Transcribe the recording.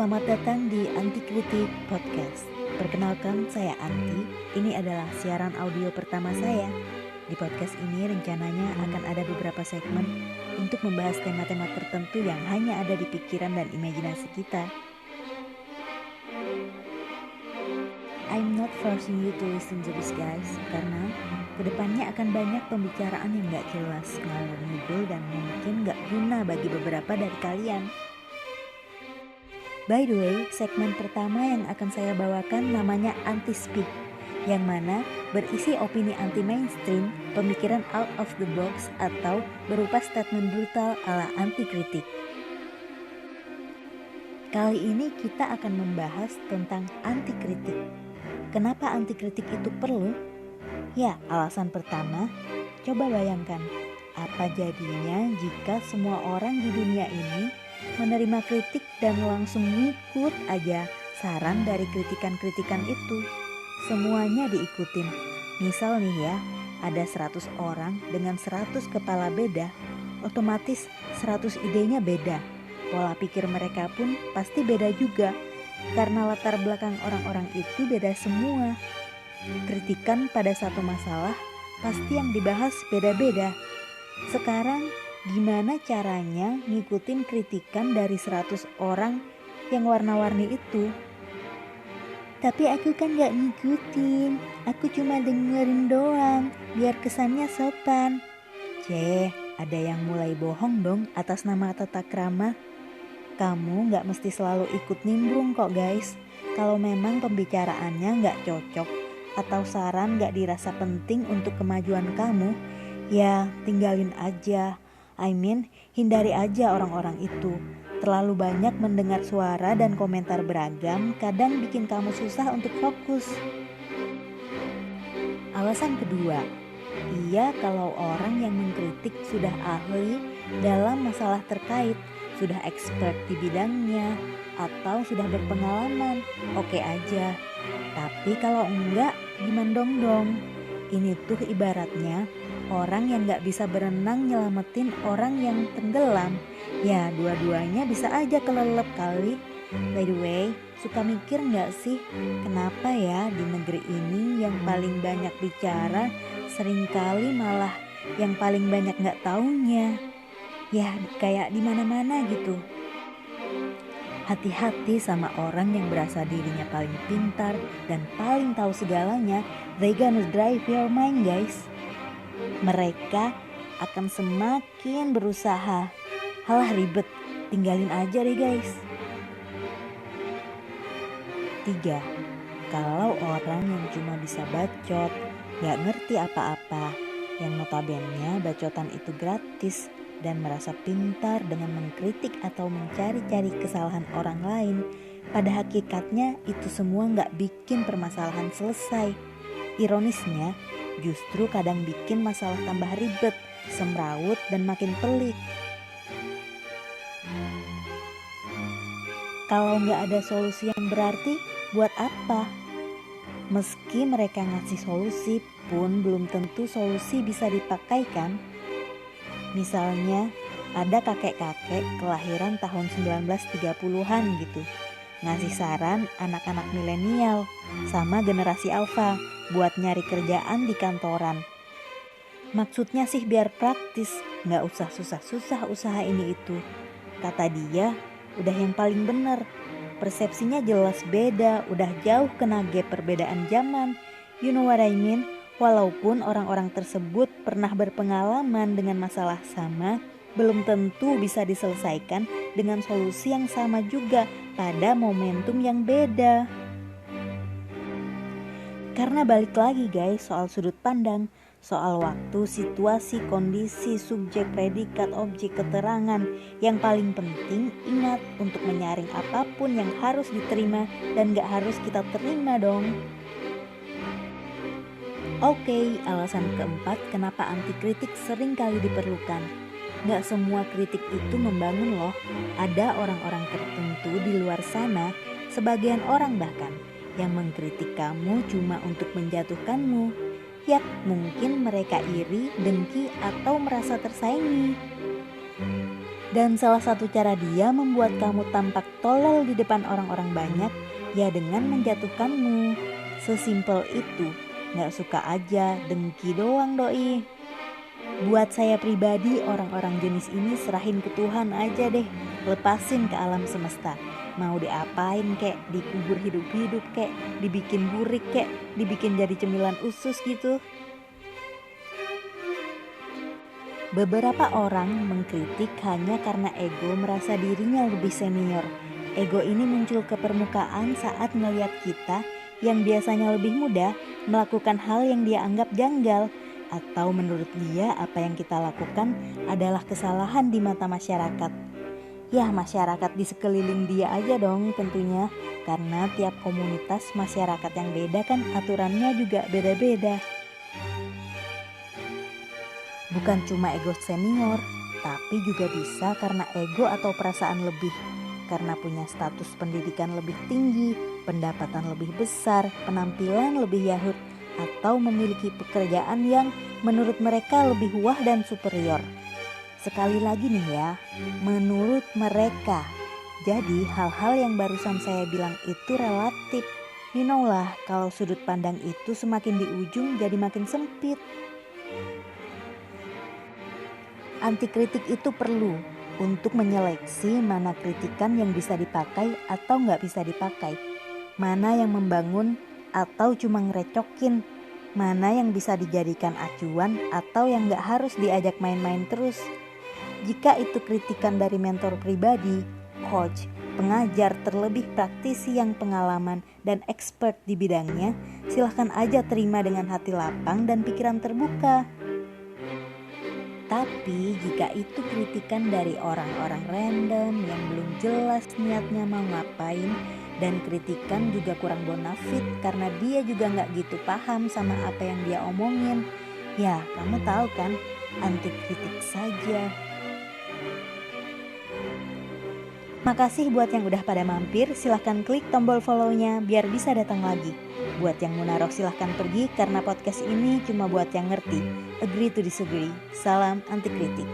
Selamat datang di Anti Kritik Podcast. Perkenalkan, saya Anti. Ini adalah siaran audio pertama saya. Di podcast ini rencananya akan ada beberapa segmen untuk membahas tema-tema tertentu yang hanya ada di pikiran dan imajinasi kita. I'm not forcing you to listen to this guys, karena kedepannya akan banyak pembicaraan yang gak jelas, ngalor ngidul dan mungkin gak guna bagi beberapa dari kalian. By the way, segmen pertama yang akan saya bawakan namanya Anti-Speak, yang mana berisi opini anti-mainstream, pemikiran out of the box, atau berupa statement brutal ala anti-kritik. Kali ini kita akan membahas tentang anti-kritik. Kenapa anti-kritik itu perlu? Ya, alasan pertama, coba bayangkan, apa jadinya jika semua orang di dunia ini menerima kritik dan langsung ngikut aja saran dari kritikan-kritikan itu. Semuanya diikutin. Misal nih ya, ada 100 orang dengan 100 kepala beda, otomatis 100 idenya beda. Pola pikir mereka pun pasti beda juga, karena latar belakang orang-orang itu beda semua. Kritikan pada satu masalah pasti yang dibahas beda-beda. Sekarang gimana caranya ngikutin kritikan dari 100 orang yang warna-warni itu? Tapi aku kan gak ngikutin, aku cuma dengerin doang, biar kesannya sopan. Ada yang mulai bohong dong atas nama tata krama. Kamu gak mesti selalu ikut nimbrung kok guys. Kalau memang pembicaraannya gak cocok atau saran gak dirasa penting untuk kemajuan kamu, ya tinggalin aja. Hindari aja orang-orang itu. Terlalu banyak mendengar suara dan komentar beragam kadang bikin kamu susah untuk fokus. Alasan kedua, iya kalau orang yang mengkritik sudah ahli dalam masalah terkait, sudah expert di bidangnya, atau sudah berpengalaman, oke aja. Tapi kalau enggak, gimana dong? Ini tuh ibaratnya orang yang gak bisa berenang nyelamatin orang yang tenggelam. Ya dua-duanya bisa aja kelelep kali. By the way, suka mikir gak sih kenapa ya di negeri ini yang paling banyak bicara seringkali malah yang paling banyak gak taunya? Ya kayak di mana-mana gitu. Hati-hati sama orang yang berasa dirinya paling pintar dan paling tahu segalanya. They gonna drive your mind guys. Mereka akan semakin berusaha. Halah ribet, tinggalin aja deh guys. 3. Kalau orang yang cuma bisa bacot, gak ngerti apa-apa, yang notabene bacotan itu gratis, dan merasa pintar dengan mengkritik atau mencari-cari kesalahan orang lain, pada hakikatnya itu semua gak bikin permasalahan selesai. Ironisnya, justru kadang bikin masalah tambah ribet, semrawut, dan makin pelik. Kalau gak ada solusi yang berarti, buat apa? Meski mereka ngasih solusi pun belum tentu solusi bisa dipakai kan? Misalnya ada kakek-kakek kelahiran tahun 1930-an gitu, ngasih saran anak-anak milenial sama generasi alfa buat nyari kerjaan di kantoran. Maksudnya sih biar praktis, gak usah susah-susah usaha ini itu. Kata dia, udah yang paling bener. Persepsinya jelas beda, udah jauh kena gap perbedaan zaman. You know what I mean? Walaupun orang-orang tersebut pernah berpengalaman dengan masalah sama, belum tentu bisa diselesaikan dengan solusi yang sama juga pada momentum yang beda. Karena balik lagi guys, soal sudut pandang, soal waktu, situasi, kondisi, subjek, predikat, objek, keterangan. Yang paling penting, ingat untuk menyaring apapun yang harus diterima dan gak harus kita terima dong. Oke, alasan keempat kenapa anti kritik sering kali diperlukan. Gak semua kritik itu membangun loh. Ada orang-orang tertentu di luar sana, sebagian orang bahkan, yang mengkritik kamu cuma untuk menjatuhkanmu. Yap, mungkin mereka iri, dengki, atau merasa tersaingi. Dan salah satu cara dia membuat kamu tampak tolol di depan orang-orang banyak, ya dengan menjatuhkanmu. Sesimpel itu. Gak suka aja, dengki doang doi. Buat saya pribadi, orang-orang jenis ini serahin ke Tuhan aja deh. Lepasin ke alam semesta. Mau diapain kek, dikubur hidup-hidup kek, dibikin burik kek, dibikin jadi cemilan usus gitu. Beberapa orang mengkritik hanya karena ego merasa dirinya lebih senior. Ego ini muncul ke permukaan saat melihat kita yang biasanya lebih muda melakukan hal yang dia anggap janggal, atau menurut dia apa yang kita lakukan adalah kesalahan di mata masyarakat. Ya, masyarakat di sekeliling dia aja dong tentunya, karena tiap komunitas masyarakat yang beda kan aturannya juga beda-beda. Bukan cuma ego senior, tapi juga bisa karena ego atau perasaan lebih. Karena punya status pendidikan lebih tinggi, pendapatan lebih besar, penampilan lebih yahut, atau memiliki pekerjaan yang menurut mereka lebih wah dan superior. Sekali lagi nih ya, menurut mereka. Jadi hal-hal yang barusan saya bilang itu relatif. You know lah, kalau sudut pandang itu semakin di ujung jadi makin sempit. Anti kritik itu perlu untuk menyeleksi mana kritikan yang bisa dipakai atau nggak bisa dipakai, mana yang membangun atau cuma ngerecokin, mana yang bisa dijadikan acuan atau yang nggak harus diajak main-main terus. Jika itu kritikan dari mentor pribadi, coach, pengajar, terlebih praktisi yang pengalaman dan expert di bidangnya, silahkan aja terima dengan hati lapang dan pikiran terbuka. Tapi jika itu kritikan dari orang-orang random yang belum jelas niatnya mau ngapain, dan kritikan juga kurang bonafit karena dia juga gak gitu paham sama apa yang dia omongin, ya kamu tahu kan, anti kritik saja. Makasih buat yang udah pada mampir, silahkan klik tombol follow-nya biar bisa datang lagi. Buat yang munarok silahkan pergi karena podcast ini cuma buat yang ngerti. Agree to disagree. Salam anti kritik.